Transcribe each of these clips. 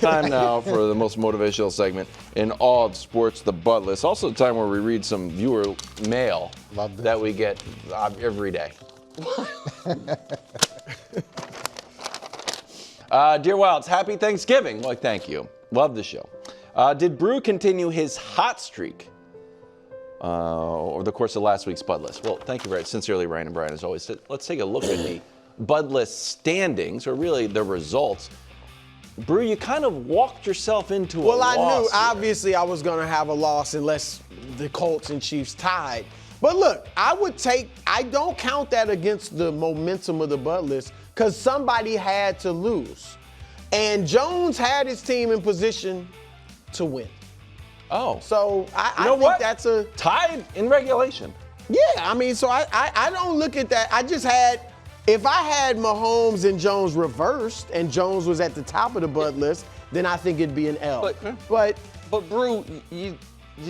time now for the most motivational segment in all of sports, the Bud List. Also the time where we read some viewer mail that we get every day. Dear Wildes, happy Thanksgiving. Well, thank you. Love the show. Did Brew continue his hot streak over the course of last week's Bud List? Well, thank you very sincerely, Ryan and Brian, as always. Let's take a look at the Bud List standings, or really the results. Brew, you kind of walked yourself into a loss. Well, I knew, here. obviously, I was going to have a loss unless the Colts and Chiefs tied. But look, I don't count that against the momentum of the Bud List because somebody had to lose. And Jones had his team in position to win. Oh. So I think think that's a tied in regulation. Yeah, I mean, so I don't look at that. If I had Mahomes and Jones reversed and Jones was at the top of the Bud List, then I think it'd be an L. But Brew, you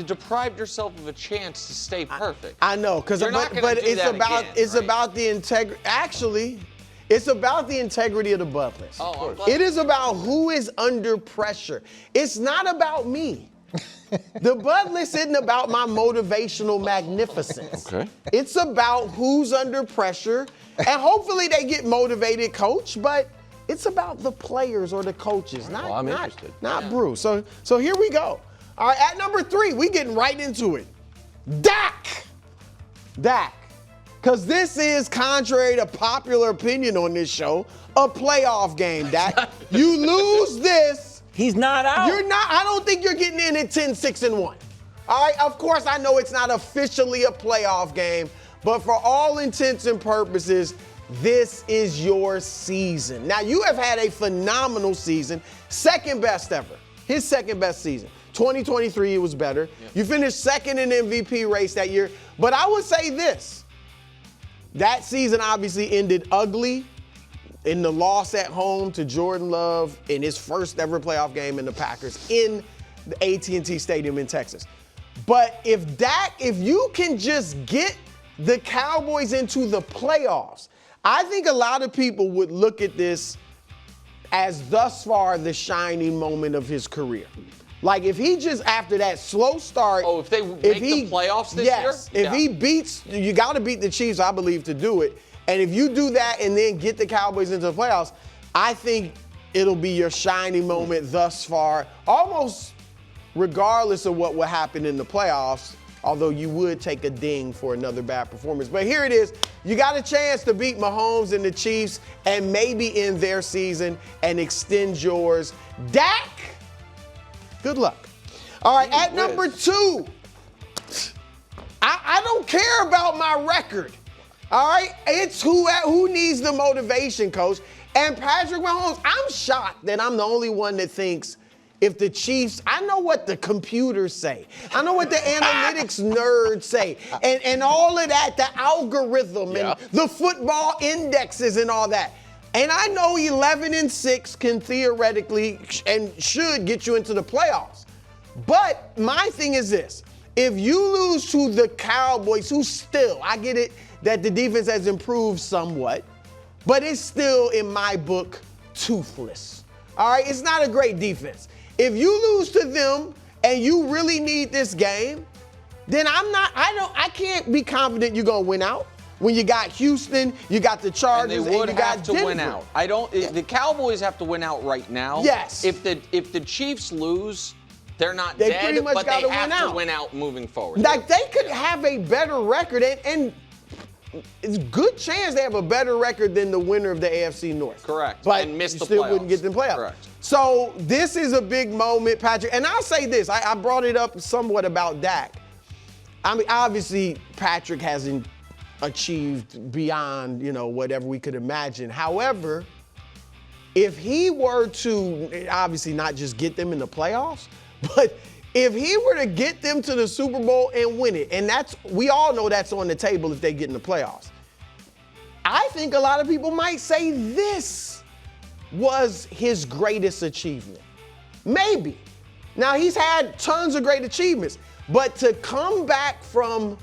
deprived yourself of a chance to stay perfect. I know, but it's about the integrity. Actually, it's about the integrity of the Bud List. It is about who is under pressure. It's not about me. The Bud List isn't about my motivational magnificence. Okay. It's about who's under pressure, and hopefully they get motivated, coach, but it's about the players or the coaches, not Brew. So here we go. All right, at number 3, we getting right into it. Dak. Because this is, contrary to popular opinion on this show, a playoff game, Dak. You lose this. He's not out. You're not. I don't think you're getting in at 10-6-1. All right. Of course, I know it's not officially a playoff game, but for all intents and purposes, this is your season. Now, you have had a phenomenal season, second best ever. His second best season. 2023, it was better. Yeah. You finished second in the MVP race that year. But I would say this. That season obviously ended ugly in the loss at home to Jordan Love in his first ever playoff game in the Packers in the AT&T Stadium in Texas. But if you can just get the Cowboys into the playoffs, I think a lot of people would look at this as thus far the shining moment of his career. Like if he just, after that slow start. Oh, if they make the playoffs this year? Yes, if he beats, you got to beat the Chiefs, I believe, to do it. And if you do that and then get the Cowboys into the playoffs, I think it'll be your shining moment thus far, almost regardless of what will happen in the playoffs, although you would take a ding for another bad performance. But here it is. You got a chance to beat Mahomes and the Chiefs and maybe end their season and extend yours. Dak, good luck. All right, at number 2, I don't care about my record. All right, it's who needs the motivation, coach. And Patrick Mahomes, I'm shocked that I'm the only one that thinks if the Chiefs, I know what the computers say. I know what the analytics nerds say. And all of that, the algorithm and the football indexes and all that. And I know 11-6 can theoretically and should get you into the playoffs. But my thing is this. If you lose to the Cowboys, who still, I get it, that the defense has improved somewhat, but it's still, in my book, toothless. All right, it's not a great defense. If you lose to them and you really need this game, then I can't be confident you're gonna win out. When you got Houston, you got the Chargers, and they would you got have to Denver. win out. The Cowboys have to win out right now. Yes. If the Chiefs lose, they're not They dead, pretty much but gotta they have win to out. win out moving forward. Like they could have a better record and it's a good chance they have a better record than the winner of the AFC North. Correct. But and miss you the still playoffs. wouldn't get the playoffs. Correct. So this is a big moment, Patrick. And I'll say this. I brought it up somewhat about Dak. I mean, obviously, Patrick hasn't achieved beyond, whatever we could imagine. However, if he were to, obviously not just get them in the playoffs, but if he were to get them to the Super Bowl and win it, and we all know that's on the table if they get in the playoffs, I think a lot of people might say this was his greatest achievement. Maybe. Now, he's had tons of great achievements, but to come back from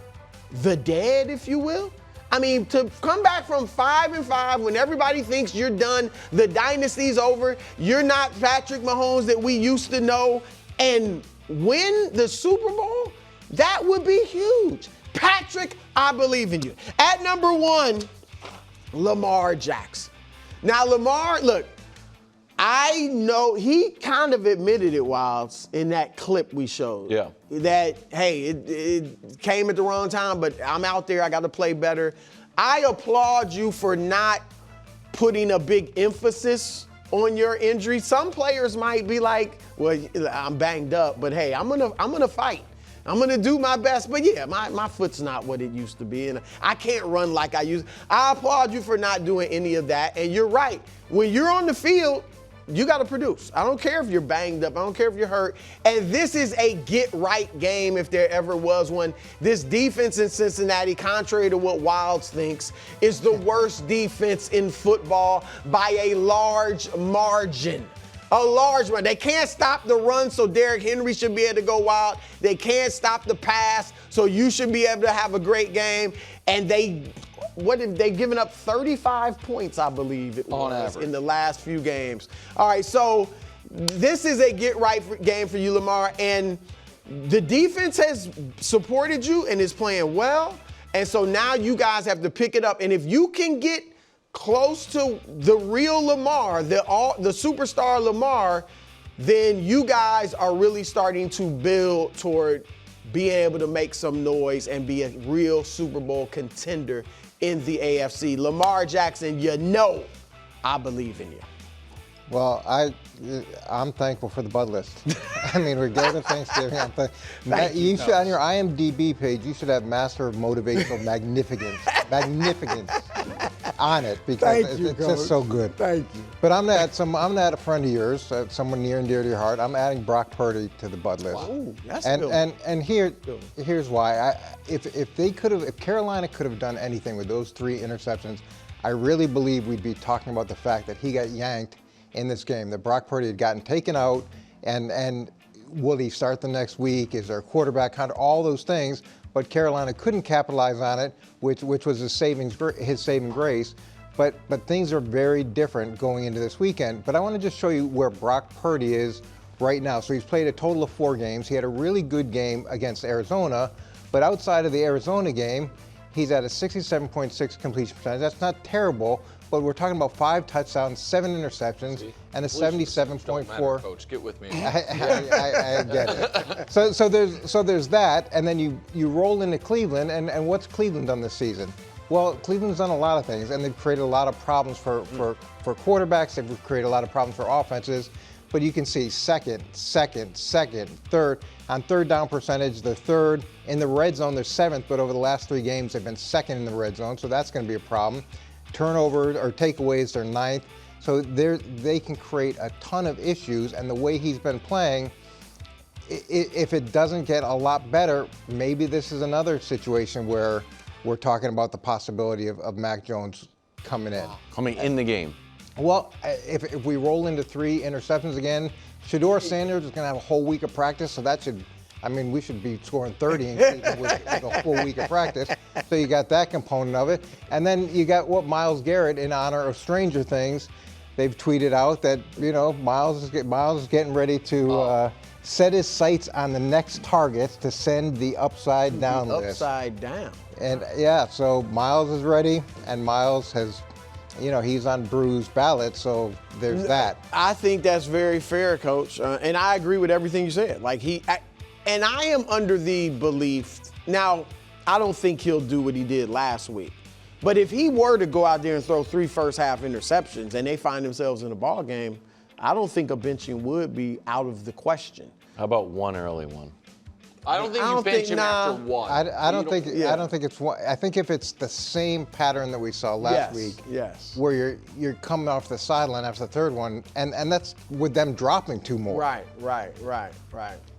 the dead, if you will, I mean, to come back from 5-5 when everybody thinks you're done, the dynasty's over, you're not Patrick Mahomes that we used to know, and win the Super Bowl, that would be huge. Patrick, I believe in you. At number 1, Lamar Jackson. Now, Lamar, look, I know he kind of admitted it, Wildes, in that clip we showed. Yeah. That, hey, it came at the wrong time, but I'm out there, I got to play better. I applaud you for not putting a big emphasis on your injury. Some players might be like, well, I'm banged up, but hey, I'm gonna fight. I'm gonna do my best, but yeah, my foot's not what it used to be, and I can't run like I used. I applaud you for not doing any of that, and you're right. When you're on the field, you got to produce. I don't care if you're banged up. I don't care if you're hurt. And this is a get-right game if there ever was one. This defense in Cincinnati, contrary to what Wildes thinks, is the worst defense in football by a large margin. A large one. They can't stop the run, so Derrick Henry should be able to go wild. They can't stop the pass, so you should be able to have a great game. And what have they given up? 35 points, I believe it was, in the last few games. All right, so this is a get-right game for you, Lamar. And the defense has supported you and is playing well. And so now you guys have to pick it up. And if you can get close to the real Lamar, the superstar Lamar, then you guys are really starting to build toward being able to make some noise and be a real Super Bowl contender in the AFC. Lamar Jackson, you know I believe in you. Well, I'm thankful for the Bud list. I mean, we're going to Thanksgiving. You should, on your IMDb page, you should have Master of Motivational Magnificence on it because it's just so good. Thank you. But I'm gonna add a friend of yours, someone near and dear to your heart. I'm adding Brock Purdy to the Bud list. Ooh, that's and here's why. If Carolina could have done anything with those 3 interceptions, I really believe we'd be talking about the fact that he got yanked in this game, that Brock Purdy had gotten taken out, and will he start the next week? Is there a quarterback hunt? All those things, but Carolina couldn't capitalize on it, which was his saving grace. But things are very different going into this weekend. But I want to just show you where Brock Purdy is right now. So he's played a total of 4 games. He had a really good game against Arizona, but outside of the Arizona game, he's at a 67.6 completion percentage. That's not terrible, but we're talking about 5 touchdowns, 7 interceptions, and a 77.4. Coach, get with me. I get it. So there's that, and then you roll into Cleveland, and what's Cleveland done this season? Well, Cleveland's done a lot of things, and they've created a lot of problems for quarterbacks. They've created a lot of problems for offenses. But you can see second, third. On third down percentage, they're third. In the red zone, they're 7th, but over the last 3 games, they've been 2nd in the red zone, so that's going to be a problem. Turnover or takeaways, they're 9th. So they can create a ton of issues, and the way he's been playing, if it doesn't get a lot better, maybe this is another situation where we're talking about the possibility of Mac Jones coming in. Coming in the game. Well, if we roll into 3 interceptions again, Shedeur Sanders is going to have a whole week of practice, so we should be scoring 30 in Cleveland with a full week of practice. So you got that component of it. And then you got Myles Garrett, in honor of Stranger Things. They've tweeted out that, Myles is getting ready to set his sights on the next target to send the upside down list. Upside down. And so Myles is ready, and Myles has, he's on Brew's ballot, so there's that. I think that's very fair, Coach, and I agree with everything you said. And I am under the belief, now, I don't think he'll do what he did last week. But if he were to go out there and throw 3 first-half interceptions and they find themselves in a ball game, I don't think a benching would be out of the question. How about 1 early one? I don't think you bench him after 1. I don't think it's 1. I think if it's the same pattern that we saw last week, where you're coming off the sideline after the 3rd one, and that's with them dropping 2 more. Right.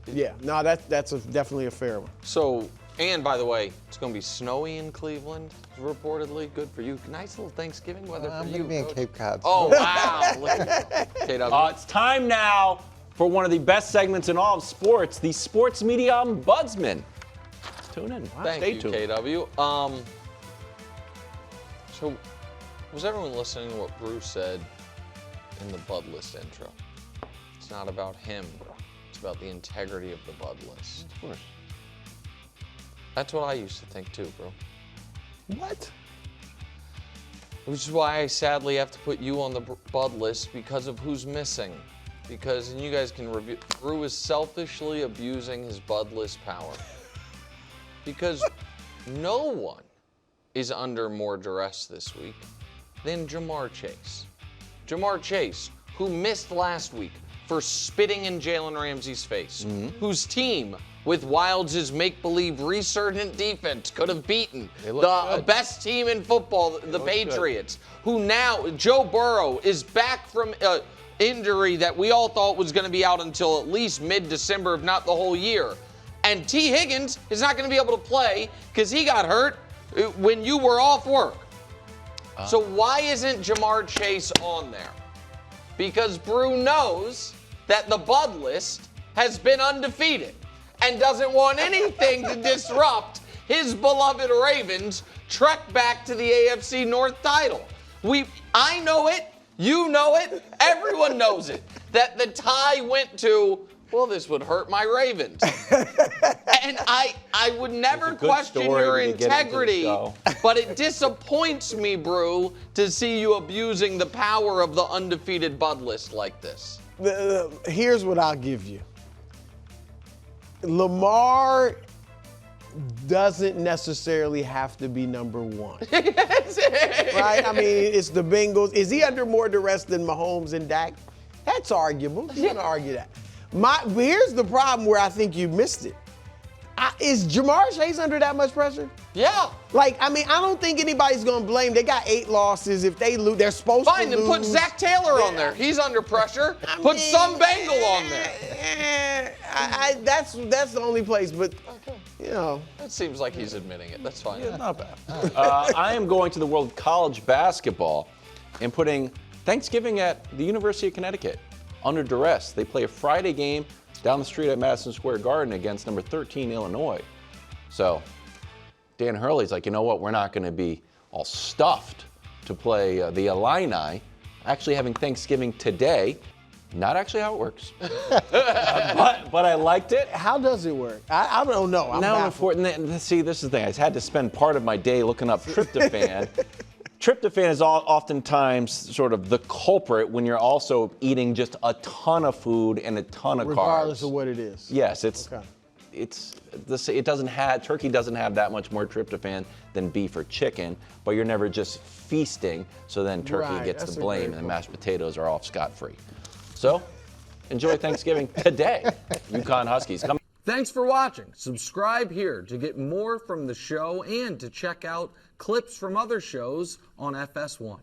Yeah, no, that's definitely a fair one. So, and by the way, it's going to be snowy in Cleveland, reportedly. Good for you. Nice little Thanksgiving weather for you. I'm going to be in Cape Cod. Oh, wow. Look at KW. It's time now for one of the best segments in all of sports, the Sports Media Ombudsman. Tune in. Thank you, Stay tuned. KW. So, was everyone listening to what Bruce said in the Bud List intro? It's not about him. It's about the integrity of the Bud List. Of course. That's what I used to think too, bro. What? Which is why I sadly have to put you on the Bud List because of who's missing. Because, and you guys can review, Brew is selfishly abusing his Bud List power. Because no one is under more duress this week than Jamar Chase. Jamar Chase, who missed last week for spitting in Jalen Ramsey's face, whose team, with Wildes' make-believe resurgent defense, could have beaten the best team in football, the Patriots, who now, Joe Burrow, is back from injury that we all thought was going to be out until at least mid-December, if not the whole year. And T. Higgins is not going to be able to play because he got hurt when you were off work. So why isn't Jamar Chase on there? Because Brew knows that the Bud List has been undefeated and doesn't want anything to disrupt his beloved Ravens' trek back to the AFC North title. I know it. You know it. Everyone knows it. That the tie went to, well, this would hurt my Ravens. And I would never question your integrity, but it disappoints me, Brew, to see you abusing the power of the undefeated Bud List like this. Here's what I'll give you. Lamar doesn't necessarily have to be number one. Right? I mean, it's the Bengals. Is he under more duress than Mahomes and Dak? That's arguable. You can argue that. Here's the problem where I think you missed it. Is Jamar Chase under that much pressure? Yeah. Like, I mean, I don't think anybody's going to blame. They got 8 losses. If they lose, they're supposed to lose. Fine, then put Zach Taylor on there. He's under pressure. Put some Bengal on there. That's the only place, but, you know. It seems like he's admitting it. That's fine. Yeah, not bad. I am going to the World of College Basketball and putting Thanksgiving at the University of Connecticut under duress. They play a Friday game down the street at Madison Square Garden against number 13 Illinois. So Dan Hurley's like, you know what? We're not going to be all stuffed to play the Illini. Actually having Thanksgiving today. Not actually how it works. but I liked it. How does it work? I don't know. See, this is the thing. I had to spend part of my day looking up tryptophan. Tryptophan is oftentimes sort of the culprit when you're also eating just a ton of food and a ton of carbs. Regardless of what it is. Yes, turkey doesn't have that much more tryptophan than beef or chicken, but you're never just feasting, so then turkey gets the blame and the mashed potatoes are off scot-free. So, enjoy Thanksgiving today. UConn Huskies. Thanks for watching. Subscribe here to get more from the show and to check out clips from other shows on FS1.